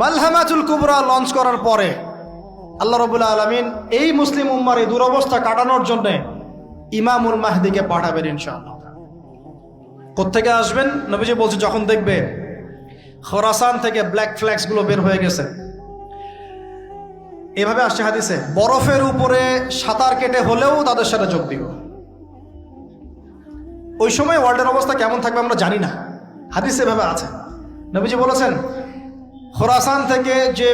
মালহামাতুল কুবরা launch করার পরে আল্লাহ রাব্বুল আলামিন এই মুসলিম উম্মার এই দুরবস্থা কাটানোর জন্য ইমামুল মাহদিকে পাঠাবেন ইনশাআল্লাহ। কোত্থেকে আসবেন? নবীজি বলছে যখন দেখবে খোরাসান থেকে ব্ল্যাক ফ্ল্যাগস গুলো বের হয়ে গেছে, এভাবে আসছে হাদিসে, বরফের উপরে সাঁতার কেটে হলেও তাদের সাথে যোগ দিব। ওই সময় ওয়ার্ল্ডের অবস্থা কেমন থাকবে আমরা জানি না, হাদিসে এভাবে আছে। নবীজি বলেছেন খোরাসান থেকে যে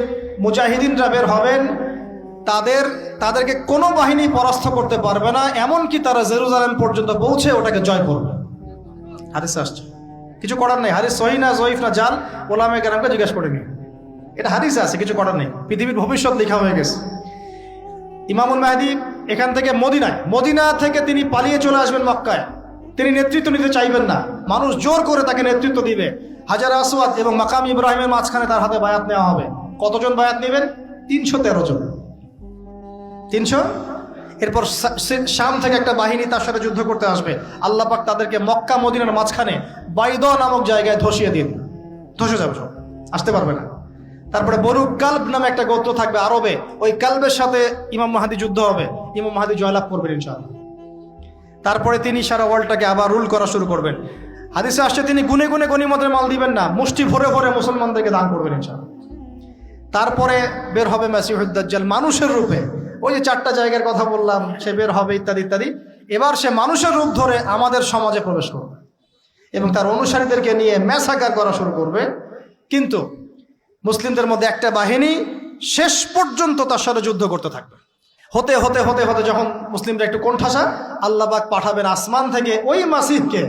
মুজাহিদিনরা বের হবেন তাদেরকে কোনো বাহিনী পরাস্ত করতে পারবে না, এমনকি তারা জেরুজালেম পর্যন্ত পৌঁছে ওটাকে জয় করবে। হাদিসে আসছে, কিছু করার নেই। হাদিস সহিহ না জয়ীফ না জাল, ওলামায়ে কেরামকে জিজ্ঞাসা করে নিন, এটা হাদিসে আছে, কিছু করার নেই। পৃথিবীর ভবিষ্যৎ লেখা হয়ে গেছে। ইমামুল মাহদী এখান থেকে মদিনা থেকে তিনি পালিয়ে চলে আসবেন মক্কায়। তিনি নেতৃত্ব নিতে চাইবেন না, মানুষ জোর করে তাকে নেতৃত্ব দিবে। হাজার আসওয়াদ এবং মাকাম ইব্রাহিমের মাঝখানে তার হাতে বায়াত নেওয়া হবে। কতজন বায়াত নেবেন? 313 জন। 300। এরপর শাম থেকে একটা বাহিনী তার সাথে যুদ্ধ করতে আসবে। আল্লাহ পাক তাদেরকে মক্কা মদিনার মাঝখানে বাইদ নামক জায়গায় ধসিয়ে দিন, ধসে যাবে, সব আসতে পারবে না। তারপরে বনু কালব নামে একটা গোত্র থাকবে আরবে, ওই কালবের সাথে ইমাম মাহদী যুদ্ধ হবে, ইমাম মাহদী জয়লাভ করবেন ইনশাআল্লাহ। তারপরে তিনি সারা ওয়ার্ল্ডটাকে আবার রুল করা শুরু করবেন। হাদিসে আসছে তিনি গুনে গুনে গনিমতের মাল দিবেন না, মুষ্টি ভরে ভরে মুসলমানদেরকে দান করবেন ইনশাআল্লাহ। তারপরে বের হবে মাসিহুদ দাজ্জাল মানুষের রূপে, ওই যে 4টা জায়গার কথা বললাম, সে বের হবে ইত্যাদি ইত্যাদি। এবার সে মানুষের রূপ ধরে আমাদের সমাজে প্রবেশ করবে এবং তার অনুসারীদেরকে নিয়ে ম্যাসাকার করা শুরু করবে। কিন্তু মুসলিমদের মধ্যে একটা বাহিনী শেষ পর্যন্ত তার সাথে যুদ্ধ করতে থাকবে। হতে হতে হতে হতে যখন মুসলিমরা একটু কোণঠাসা, আল্লাহ পাক পাঠাবেন আসমান থেকে ওই মাসিহকে,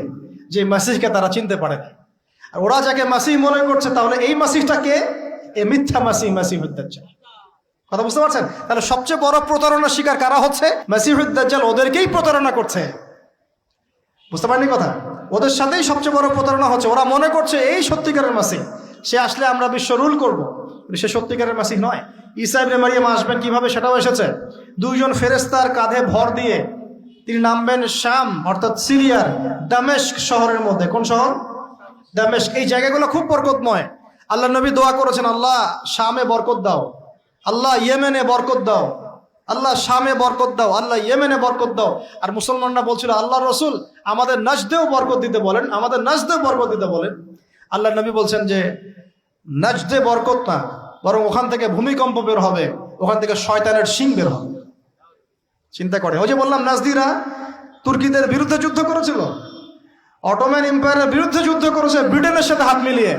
যে মাসিহকে তারা চিনতে পারে না। আর ওরা যাকে মাসিহ মনে করছে, তাহলে এই মাসিহটা কে? এ মিথ্যা মাসিহুদ দাজ্জাল। কথা বুঝতে পারছেন? তাহলে সবচেয়ে বড় প্রতারণার শিকার কারা হচ্ছে? মাসিহুদ দাজ্জাল ওদেরকেই প্রতারণা করছে। বুঝতে পারেননি কথা? ওদের সাথেই সবচেয়ে বড় প্রতারণা হচ্ছে। ওরা মনে করছে এই সত্যিকারের মাসিহ, সে আসলে আমরা বিশ্ব রুল করব। সে সত্যিকারের মাসিহ নয়। ঈসা ইবনে মারিয়াম আসবেন কিভাবে সেটাও এসেছে। 2 জন ফেরেশতার কাঁধে ভর দিয়ে তিনি নামবেন শাম অর্থাৎ সিরিয়ার দামেস্ক শহরের মধ্যে। কোন শহর? দামেস্ক। এই জায়গাগুলো খুব বরকতময়। আল্লাহ নবী দোয়া করেছেন, আল্লাহ শামে বরকত দাও, আল্লাহ ইয়েমেনে বরকত দাও, আল্লাহ শামে বরকত দাও, আল্লাহ ইয়েমেনে বরকত দাও। আর মুসলমানরা বলছিল, আল্লাহ রসুল আমাদের নাজদেও বরকত দিতে বলেন, আমাদের নাজদেও বরকত দিতে বলেন। আল্লাহ নবী বলছেন যে নাজদে বরকত না, বরং ওখান থেকে ভূমিকম্প বের হবে, ওখান থেকে শয়তানের শিং বের হবে। চিন্তা করে, ওই যে বললাম নাজদিরা তুর্কিদের বিরুদ্ধে যুদ্ধ করেছিল, অটোম্যান এম্পায়ারের বিরুদ্ধে যুদ্ধ করেছে ব্রিটেনের সাথে হাত মিলিয়ে।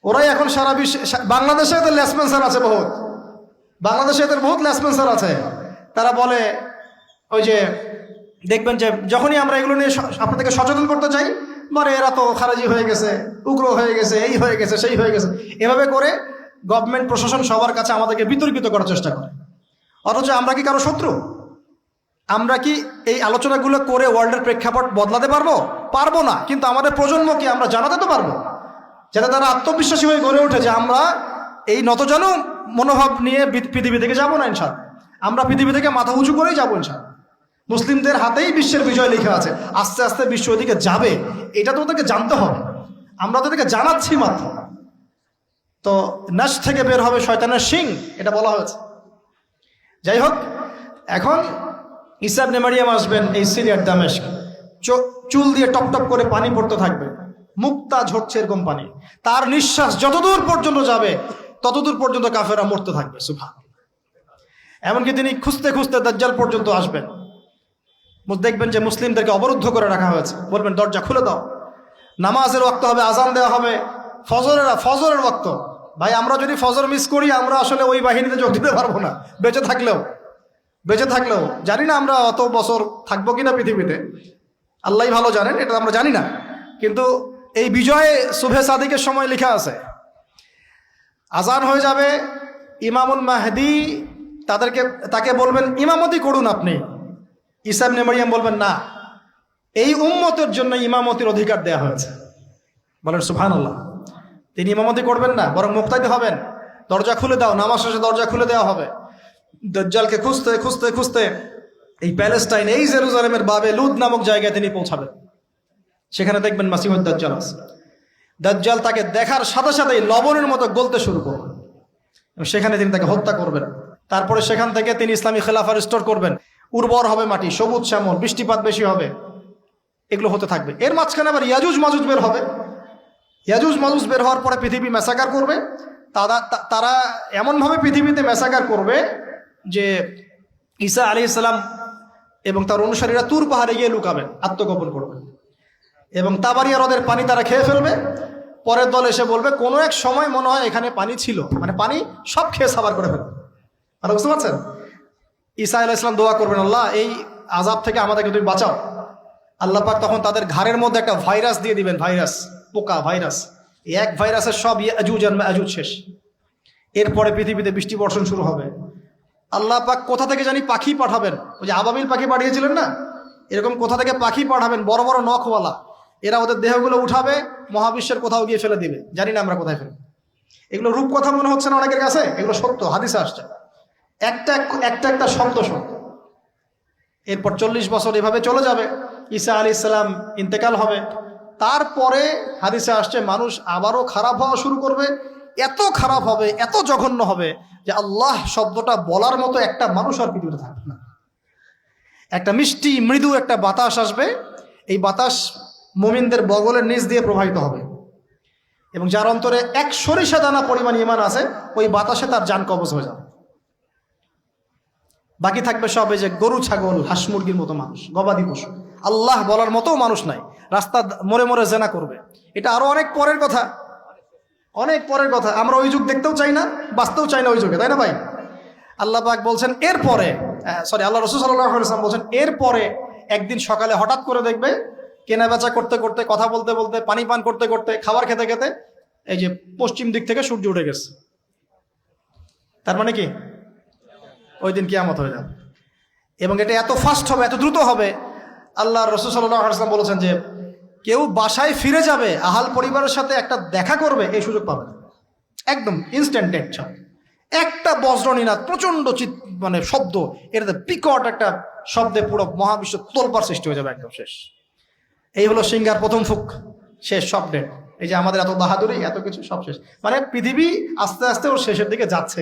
ওরাই এখন সারা বিশ্বে, বাংলাদেশে এদের লেসপেন্সার আছে বহুত, বাংলাদেশে এদের বহুত লেসপেন্সার আছে। তারা বলে, ওই যে দেখবেন যে যখনই আমরা এগুলো নিয়ে আপনাদেরকে সচেতন করতে চাই, মানে এরা তো খারাজি হয়ে গেছে, উগ্র হয়ে গেছে, এই হয়ে গেছে, সেই হয়ে গেছে, এভাবে করে গভর্নমেন্ট প্রশাসন সবার কাছে আমাদেরকে বিতর্কিত করার চেষ্টা করে। অথচ আমরা কি কারো শত্রু? আমরা কি এই আলোচনাগুলো করে ওয়ার্ল্ডের প্রেক্ষাপট বদলাতে পারবো? পারবো না। কিন্তু আমাদের প্রজন্মকে আমরা জানাতে তো পারবো, যাতে তারা আত্মবিশ্বাসী হয়ে গড়ে ওঠে যে আমরা এই নতজানু মনোভাব নিয়ে পৃথিবী থেকে যাবো না ইনশাআল্লাহ। আমরা পৃথিবী থেকে মাথা উঁচু করেই যাবো ইনশাআল্লাহ। মুসলিমদের হাতেই বিশ্বের বিজয় লেখা আছে। আস্তে আস্তে বিশ্ব ওদিকে যাবে, এটা তো ওদেরকে জানতে হবে। আমরা তো ওদেরকে জানাচ্ছি মাত্র। তো নাশ থেকে বের হবে শয়তানের শিং, এটা বলা হয়েছে। যাই হোক, এখন ঈসা ইবনে মারিয়াম আসবেন এই সিরিয়ার দামেস্ক। চুল দিয়ে টপ টপ করে পানি পড়তে থাকবে, মুক্তা ঝরছে এরকম পানি। তার নিঃশ্বাস যতদূর পর্যন্ত যাবে ততদূর পর্যন্ত কাফেরা মরতে থাকবে। সুবহানাল্লাহ। এমনকি তিনি খুঁজতে খুঁজতে দাজ্জাল পর্যন্ত আসবেন। দেখবেন যে মুসলিমদেরকে অবরুদ্ধ করে রাখা হয়েছে, বলবেন দরজা খুলে দাও, নামাজের ওয়াক্ত হবে, আজান দেওয়া হবে, ফজরের ওয়াক্ত। ভাই, আমরা যদি ফজর মিস করি, আমরা আসলে ওই বাহিনীতে যোগ দিতে পারবো না, বেঁচে থাকলেও জানি না আমরা অত বছর থাকবো কিনা পৃথিবীতে, আল্লাহই ভালো জানেন, এটা আমরা জানি না। কিন্তু এই বিজয়ে সুবহে সাদিকের সময় লেখা আছে, আজান হয়ে যাবে, ইমামুল মাহদী তাকে বলবেন ইমামতি করুন আপনি। ঈসা ইবনে মারিয়াম বলবেন না, এই উম্মতের জন্য ইমামতির অধিকার দেয়া হয়েছে। বলেন সুবহানাল্লাহ। তিনি ইমামতি করবেন না, বরং মুক্তাদি হবেন। দরজা খুলে দাও, নামাজ শেষে দরজা খুলে দেওয়া হবে। দাজ্জালকে খুঁজতে খুঁজতে খুঁজতে এই প্যালেস্টাইন, এই জেরুজালেমের বাবে লুদ নামক জায়গায় তিনি পৌঁছাবেন। সেখানে দেখবেন মাসিহুদ দাজ্জাল আছে। দাজ্জাল তাকে দেখার সাথে সাথেই লবণের মতো গলতে শুরু করবে, সেখানে তিনি তাকে হত্যা করবেন। তারপরে সেখান থেকে তিনি ইসলামী খেলাফা রিস্টোর করবেন, উর্বর হবে মাটি, সবুজ শ্যামল, বৃষ্টিপাত বেশি হবে, এগুলো হতে থাকবে। এর মাঝখানে আবার ইয়াজুজ মাজুজ বের হবে। ইয়াজুজ মাজুজ বের হওয়ার পরে পৃথিবী ম্যাসাকার করবে। তারা এমনভাবে পৃথিবীতে ম্যাসাকার করবে যে ঈসা আলাইহিস সালাম এবং তার অনুসারীরা তুর পাহাড়ে গিয়ে লুকাবেন, আত্মগোপন করবেন, এবং তাবারিয়া হ্রদের পানি তারা খেয়ে ফেলবে। পরের দল এসে বলবে কোনো এক সময় মনে হয় এখানে পানি ছিল, মানে পানি সব খেয়ে সাবার করে ফেলবে। আর বুঝতে পারছেন? ঈসা আলাইহিস সালাম দোয়া করবেন, আল্লাহ এই আযাব থেকে আমাদেরকে তুমি বাঁচাও। আল্লাহ পাক তখন তাদের ঘাড়ের মধ্যে একটা ভাইরাস দিয়ে দিবেন, ভাইরাস, পোকা ভাইরাস। এক ভাইরাসের সব ইয়াজুজ আর মাজুজ শেষ। এরপরে পৃথিবীতে বৃষ্টি বর্ষণ শুরু হবে। আল্লাহ পাক কোথা থেকে জানি পাখি পাঠাবেন, ওই যে আবাবিল পাখি পাঠিয়েছিলেন না, এরকম কোথা থেকে পাখি পাঠাবেন বড় বড় নখওয়ালা। এরা ওদের দেহগুলো উঠাবে, মহাবিশ্বের কোথাও গিয়ে ফেলে দিবে, জানি না আমরা কোথায় ফেলবো। এগুলো রূপকথা মনে হচ্ছে না অনেকের কাছে, এগুলো সত্য, হাদিসে আসছে, একটা একটা শব্দ সত্য। এরপর 40 বছর এভাবে চলে যাবে, ঈসা আলাইহিস সালাম ইন্তেকাল হবে। তারপরে হাদিসে আসছে মানুষ আবারও খারাপ হওয়া শুরু করবে, এত খারাপ হবে, এত জঘন্য হবে যে আল্লাহ শব্দটা বলার মতো একটা মানুষ আর পৃথিবীতে থাকবে না। একটা মিষ্টি মৃদু একটা বাতাস আসবে, এই বাতাস মুমিনদের বগলের নিচ দিয়ে প্রবাহিত হবে, এবং যার অন্তরে এক সরিষা দানা পরিমাণ ঈমান আছে, ওই বাতাসে তার জান কবজ হয়ে যাবে। বাকি থাকবে সব এই যে গরু ছাগল হাঁস মুরগির মতো মানুষ, গবাদি পশু। আল্লাহ বলার মতো মানুষ নাই, রাস্তা মোড়ে মোড়ে জেনা করবে। এটা আরো অনেক পরের কথা, অনেক পরের কথা। আমরা ওই যুগ দেখতেও চাই না, বাঁচতেও চাই না ওই যুগে, তাই না ভাই? আল্লাহ পাক বলছেন এরপরে, আল্লাহ রাসূল সাল্লাল্লাহু আলাইহি ওয়াসাল্লাম বলছেন এরপরে একদিন সকালে হঠাৎ করে দেখবে কেনা বেচা করতে করতে, কথা বলতে বলতে, পানি পান করতে করতে, খাবার খেতে খেতে এই যে পশ্চিম দিক থেকে সূর্য উঠে গেছে। তার মানে কি ওই দিন কিয়ামত হয়ে যাবে, এবং এটা এত ফাস্ট হবে, এত দ্রুত হবে। আল্লাহ রাসূল সাল্লাল্লাহু আলাইহি ওয়াসাল্লাম বলেছেন যে কেউ বাসায় ফিরে যাবে, আহাল পরিবারের সাথে একটা দেখা করবে, এই সুযোগ পাবে না। একদম ইনস্ট্যান্ট ডেথ। একটা বজ্রনীনাদ, প্রচন্ড মানে শব্দ, এটাতে বিকট একটা শব্দে পুরো মহাবিশ্ব তোলপাড় সৃষ্টি হয়ে যাবে, একদম শেষ। এই হলো সিঙ্গার প্রথম ফুক, শেষ, সব ডেট। এই যে আমাদের এত বাহাদুরি, এত কিছু সব শেষ, মানে পৃথিবী আস্তে আস্তে ওর শেষের দিকে যাচ্ছে।